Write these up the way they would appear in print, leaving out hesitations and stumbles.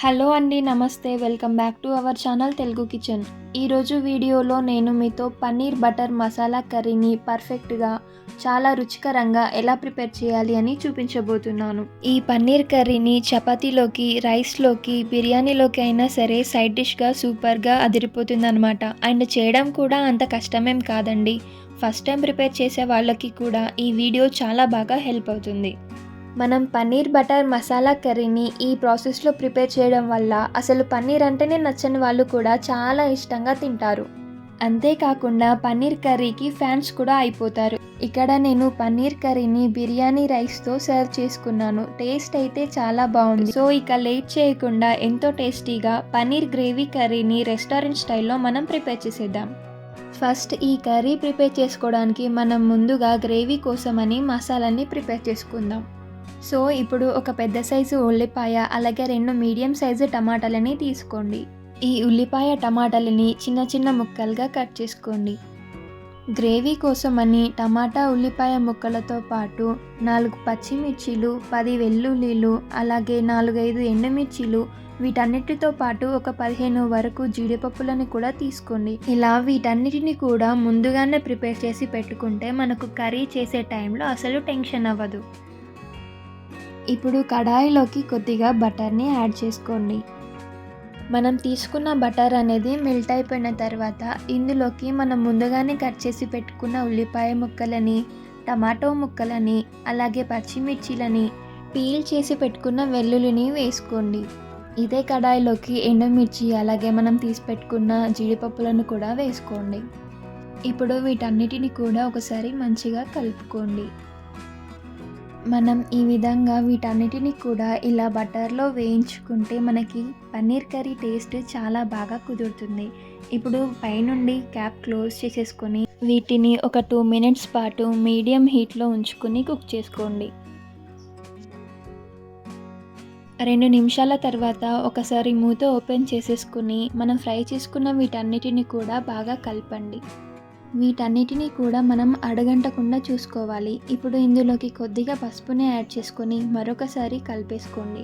Hello అండి, నమస్తే. Welcome back to our channel Telugu kitchen. ఈరోజు వీడియోలో నేను మీతో పన్నీర్ బటర్ మసాలా కర్రీని పర్ఫెక్ట్గా చాలా రుచికరంగా ఎలా ప్రిపేర్ చేయాలి అని చూపించబోతున్నాను. ఈ పన్నీర్ కర్రీని చపాతీలోకి, రైస్లోకి, బిర్యానీలోకి అయినా సరే సైడ్ డిష్గా సూపర్గా అదిరిపోతుందన్నమాట. అండ్ చేయడం కూడా అంత కష్టమేం కాదండి. ఫస్ట్ టైం ప్రిపేర్ చేసే వాళ్ళకి కూడా ఈ వీడియో చాలా బాగా హెల్ప్ అవుతుంది. మనం పన్నీర్ బటర్ మసాలా కర్రీని ఈ ప్రాసెస్లో ప్రిపేర్ చేయడం వల్ల అసలు పన్నీర్ అంటేనే నచ్చని వాళ్ళు కూడా చాలా ఇష్టంగా తింటారు. అంతేకాకుండా పన్నీర్ కర్రీకి ఫ్యాన్స్ కూడా అయిపోతారు. ఇక్కడ నేను పన్నీర్ కర్రీని బిర్యానీ రైస్తో సర్వ్ చేసుకున్నాను. టేస్ట్ అయితే చాలా బాగుంది. సో ఇక లేట్ చేయకుండా ఎంతో టేస్టీగా పన్నీర్ గ్రేవీ కర్రీని రెస్టారెంట్ స్టైల్లో మనం ప్రిపేర్ చేసేద్దాం. ఫస్ట్ ఈ కర్రీ ప్రిపేర్ చేసుకోవడానికి మనం ముందుగా గ్రేవీ కోసమని మసాలాని ప్రిపేర్ చేసుకుందాం. సో ఇప్పుడు ఒక పెద్ద సైజు ఉల్లిపాయ, అలాగే 2 మీడియం సైజు టమాటాలని తీసుకోండి. ఈ ఉల్లిపాయ టమాటాలని చిన్న చిన్న ముక్కలుగా కట్ చేసుకోండి. గ్రేవీ కోసమని టమాటా ఉల్లిపాయ ముక్కలతో పాటు 4 పచ్చిమిర్చీలు, 10 వెల్లుల్లిలు, అలాగే 4-5 ఎండుమిర్చీలు, వీటన్నిటితో పాటు ఒక 15 వరకు జీడిపప్పులను కూడా తీసుకోండి. ఇలా వీటన్నిటిని కూడా ముందుగానే ప్రిపేర్ చేసి పెట్టుకుంటే మనకు కర్రీ చేసే టైంలో అసలు టెన్షన్ అవ్వదు. ఇప్పుడు కడాయిలోకి కొద్దిగా బటర్ని యాడ్ చేసుకోండి. మనం తీసుకున్న బటర్ అనేది మెల్ట్ అయిపోయిన తర్వాత ఇందులోకి మనం ముందుగానే కట్ చేసి పెట్టుకున్న ఉల్లిపాయ ముక్కలని, టమాటో ముక్కలని, అలాగే పచ్చిమిర్చిలని, పీల్ చేసి పెట్టుకున్న వెల్లుల్లిని వేసుకోండి. ఇదే కడాయిలోకి ఎండుమిర్చి, అలాగే మనం తీసి పెట్టుకున్న జీడిపప్పులను కూడా వేసుకోండి. ఇప్పుడు వీటన్నిటిని కూడా ఒకసారి మంచిగా కలుపుకోండి. మనం ఈ విధంగా వీటన్నిటిని కూడా ఇలా బటర్లో వేయించుకుంటే మనకి పన్నీర్ కర్రీ టేస్ట్ చాలా బాగా కుదురుతుంది. ఇప్పుడు పైనుండి క్యాప్ క్లోజ్ చేసేసుకొని వీటిని ఒక 2 మినిట్స్ పాటు మీడియం హీట్లో ఉంచుకొని కుక్ చేసుకోండి. 2 నిమిషాల తర్వాత ఒకసారి మూత ఓపెన్ చేసేసుకుని మనం ఫ్రై చేసుకున్న వీటన్నిటిని కూడా బాగా కలపండి. వీటన్నిటిని కూడా మనం అడగంటకుండా చూసుకోవాలి. ఇప్పుడు ఇందులోకి కొద్దిగా పసుపుని యాడ్ చేసుకొని మరొకసారి కలిపేసుకోండి.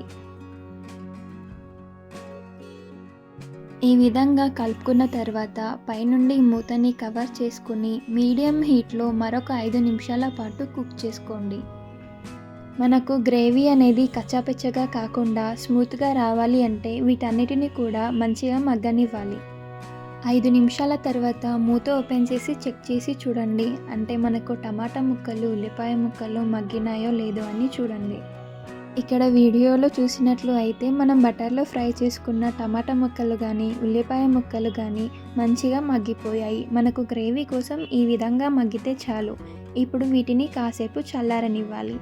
ఈ విధంగా కలుపుకున్న తర్వాత పైనుండి మూతని కవర్ చేసుకుని మీడియం హీట్లో మరొక 5 నిమిషాల పాటు కుక్ చేసుకోండి. మనకు గ్రేవీ అనేది కచ్చాపిచ్చగా కాకుండా స్మూత్గా రావాలి అంటే వీటన్నిటిని కూడా మంచిగా మగ్గనివ్వాలి. 5 నిమిషాల తర్వాత మూత ఓపెన్ చేసి చెక్ చేసి చూడండి. అంటే మనకు టమాటా ముక్కలు, ఉల్లిపాయ ముక్కలు మగ్గినాయో లేదో అని చూడండి. ఇక్కడ వీడియోలో చూసినట్లు అయితే మనం బటర్లో ఫ్రై చేసుకున్న టమాటా ముక్కలు కానీ, ఉల్లిపాయ ముక్కలు కానీ మంచిగా మగ్గిపోయాయి. మనకు గ్రేవీ కోసం ఈ విధంగా మగ్గితే చాలు. ఇప్పుడు వీటిని కాసేపు చల్లారనివ్వాలి.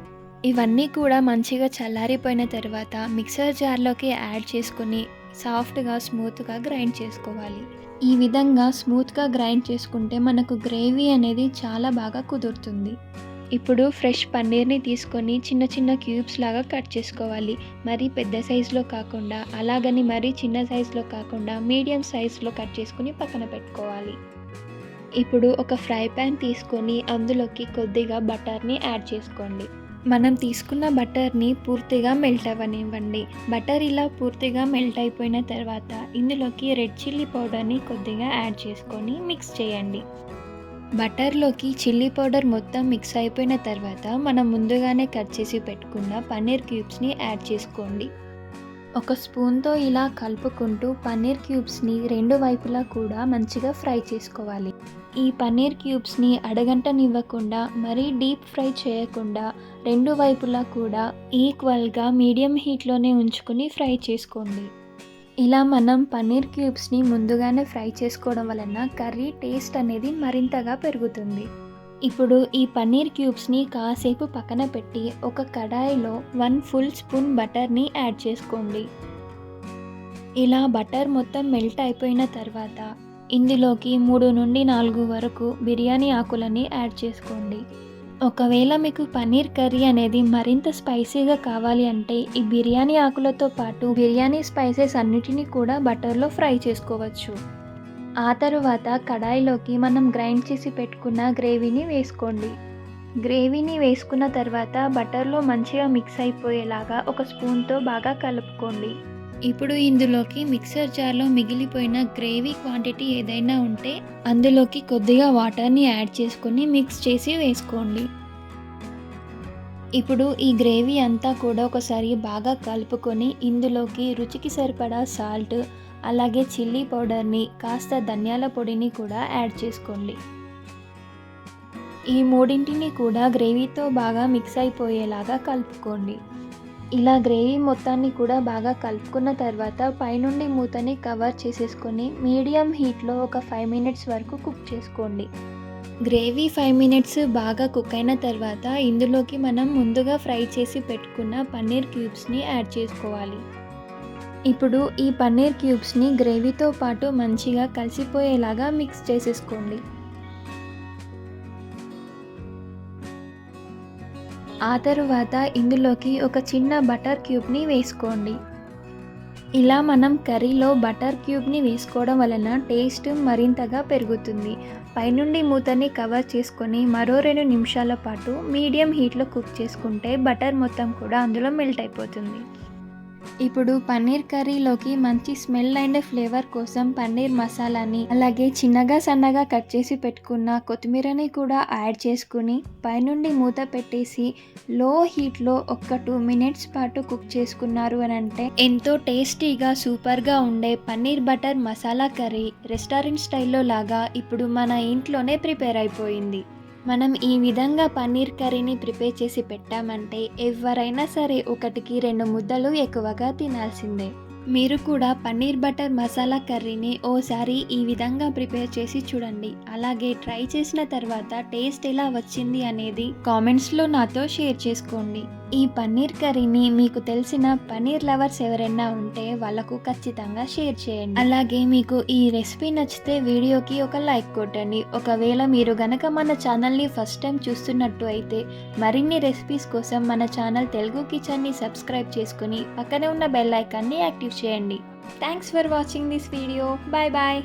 ఇవన్నీ కూడా మంచిగా చల్లారిపోయిన తర్వాత మిక్సర్ జార్లోకి యాడ్ చేసుకొని సాఫ్ట్గా స్మూత్గా గ్రైండ్ చేసుకోవాలి. ఈ విధంగా స్మూత్గా గ్రైండ్ చేసుకుంటే మనకు గ్రేవీ అనేది చాలా బాగా కుదురుతుంది. ఇప్పుడు ఫ్రెష్ పన్నీర్ని తీసుకొని చిన్న చిన్న క్యూబ్స్ లాగా కట్ చేసుకోవాలి. మరీ పెద్ద సైజులో కాకుండా, అలాగని మరీ చిన్న సైజులో కాకుండా మీడియం సైజులో కట్ చేసుకుని పక్కన పెట్టుకోవాలి. ఇప్పుడు ఒక ఫ్రై ప్యాన్ తీసుకొని అందులోకి కొద్దిగా బటర్ని యాడ్ చేసుకోండి. మనం తీసుకున్న బటర్ని పూర్తిగా మెల్ట్ అవ్వనివ్వండి. బటర్ ఇలా పూర్తిగా మెల్ట్ అయిపోయిన తర్వాత ఇందులోకి రెడ్ చిల్లీ పౌడర్ని కొద్దిగా యాడ్ చేసుకొని మిక్స్ చేయండి. బటర్లోకి చిల్లీ పౌడర్ మొత్తం మిక్స్ అయిపోయిన తర్వాత మనం ముందుగానే కట్ చేసి పెట్టుకున్న పన్నీర్ క్యూబ్స్ని యాడ్ చేసుకోండి. ఒక స్పూన్తో ఇలా కలుపుకుంటూ పన్నీర్ క్యూబ్స్ని 2 వైపులా కూడా మంచిగా ఫ్రై చేసుకోవాలి. ఈ పన్నీర్ క్యూబ్స్ని అడగంటనివ్వకుండా మరీ డీప్ ఫ్రై చేయకుండా 2 వైపులా కూడా ఈక్వల్గా మీడియం హీట్లోనే ఉంచుకుని ఫ్రై చేసుకోండి. ఇలా మనం పన్నీర్ క్యూబ్స్ని ముందుగానే ఫ్రై చేసుకోవడం వలన కర్రీ టేస్ట్ అనేది మరింతగా పెరుగుతుంది. ఇప్పుడు ఈ పన్నీర్ క్యూబ్స్ని కాసేపు పక్కన పెట్టి ఒక కడాయిలో 1 ఫుల్ స్పూన్ బటర్ని యాడ్ చేసుకోండి. ఇలా బటర్ మొత్తం మెల్ట్ అయిపోయిన తర్వాత ఇందులోకి 3 నుండి 4 వరకు బిర్యానీ ఆకులని యాడ్ చేసుకోండి. ఒకవేళ మీకు పన్నీర్ కర్రీ అనేది మరింత స్పైసీగా కావాలి అంటే ఈ బిర్యానీ ఆకులతో పాటు బిర్యానీ స్పైసెస్ అన్నిటినీ కూడా బటర్లో ఫ్రై చేసుకోవచ్చు. ఆ తరువాత కడాయిలోకి మనం గ్రైండ్ చేసి పెట్టుకున్న గ్రేవీని వేసుకోండి. గ్రేవీని వేసుకున్న తర్వాత బటర్లో మంచిగా మిక్స్ అయిపోయేలాగా ఒక స్పూన్తో బాగా కలుపుకోండి. ఇప్పుడు ఇందులోకి మిక్సర్ జార్లో మిగిలిపోయిన గ్రేవీ క్వాంటిటీ ఏదైనా ఉంటే అందులోకి కొద్దిగా వాటర్ని యాడ్ చేసుకొని మిక్స్ చేసి వేసుకోండి. ఇప్పుడు ఈ గ్రేవీ అంతా కూడా ఒకసారి బాగా కలుపుకొని ఇందులోకి రుచికి సరిపడా సాల్ట్, అలాగే చిల్లీ పౌడర్ని, కాస్త ధనియాల పొడిని కూడా యాడ్ చేసుకోండి. ఈ మూడింటిని కూడా గ్రేవీతో బాగా మిక్స్ అయిపోయేలాగా కలుపుకోండి. ఇలా గ్రేవీ మొత్తాన్ని కూడా బాగా కలుపుకున్న తర్వాత పైనుండి మూతని కవర్ చేసేసుకొని మీడియం హీట్లో ఒక 5 మినిట్స్ వరకు కుక్ చేసుకోండి. గ్రేవీ 5 మినిట్స్ బాగా కుక్ అయిన తర్వాత ఇందులోకి మనం ముందుగా ఫ్రై చేసి పెట్టుకున్న పన్నీర్ క్యూబ్స్ని యాడ్ చేసుకోవాలి. ఇప్పుడు ఈ పన్నీర్ క్యూబ్స్ని గ్రేవీతో పాటు మంచిగా కలిసిపోయేలాగా మిక్స్ చేసేసుకోండి. ఆ తరువాత ఇందులోకి ఒక చిన్న బటర్ క్యూబ్ని వేసుకోండి. ఇలా మనం కర్రీలో బటర్ క్యూబ్ని వేసుకోవడం వలన టేస్ట్ మరింతగా పెరుగుతుంది. పైనుండి మూతని కవర్ చేసుకొని మరో 2 నిమిషాల పాటు మీడియం హీట్లో కుక్ చేసుకుంటే బటర్ మొత్తం కూడా అందులో మెల్ట్ అయిపోతుంది. ఇప్పుడు పన్నీర్ కర్రీలోకి మంచి స్మెల్ అండ్ ఫ్లేవర్ కోసం పన్నీర్ మసాలాని, అలాగే చిన్నగా సన్నగా కట్ చేసి పెట్టుకున్న కొత్తిమీరని కూడా యాడ్ చేసుకుని పైనుండి మూత పెట్టేసి లో హీట్లో ఒక 2 మినిట్స్ పాటు కుక్ చేసుకున్నారు అని అంటే ఎంతో టేస్టీగా సూపర్గా ఉండే paneer butter masala curry restaurant స్టైల్లో లాగా ఇప్పుడు మన ఇంట్లోనే ప్రిపేర్ అయిపోయింది. మనం ఈ విధంగా పన్నీర్ కర్రీని ప్రిపేర్ చేసి పెట్టామంటే ఎవరైనా సరే 1కి 2 ముద్దలు ఎక్కువగా తినాల్సిందే. మీరు కూడా పన్నీర్ బటర్ మసాలా కర్రీని ఓసారి ఈ విధంగా ప్రిపేర్ చేసి చూడండి. అలాగే ట్రై చేసిన తర్వాత టేస్ట్ ఎలా వచ్చింది అనేది కామెంట్స్లో నాతో షేర్ చేసుకోండి. ఈ పన్నీర్ కర్రీని మీకు తెలిసిన పన్నీర్ లవర్స్ ఎవరైనా ఉంటే వాళ్ళకు ఖచ్చితంగా షేర్ చేయండి. అలాగే మీకు ఈ రెసిపీ నచ్చితే వీడియోకి ఒక లైక్ కొట్టండి. ఒకవేళ మీరు గనక మన ఛానల్ని ఫస్ట్ టైం చూస్తున్నట్టు అయితే మరిన్ని రెసిపీస్ కోసం మన ఛానల్ తెలుగు కిచెన్ని సబ్స్క్రైబ్ చేసుకుని పక్కనే ఉన్న బెల్ ఐకాన్ని యాక్టివ్ చేయండి. Thanks for watching this video. Bye bye.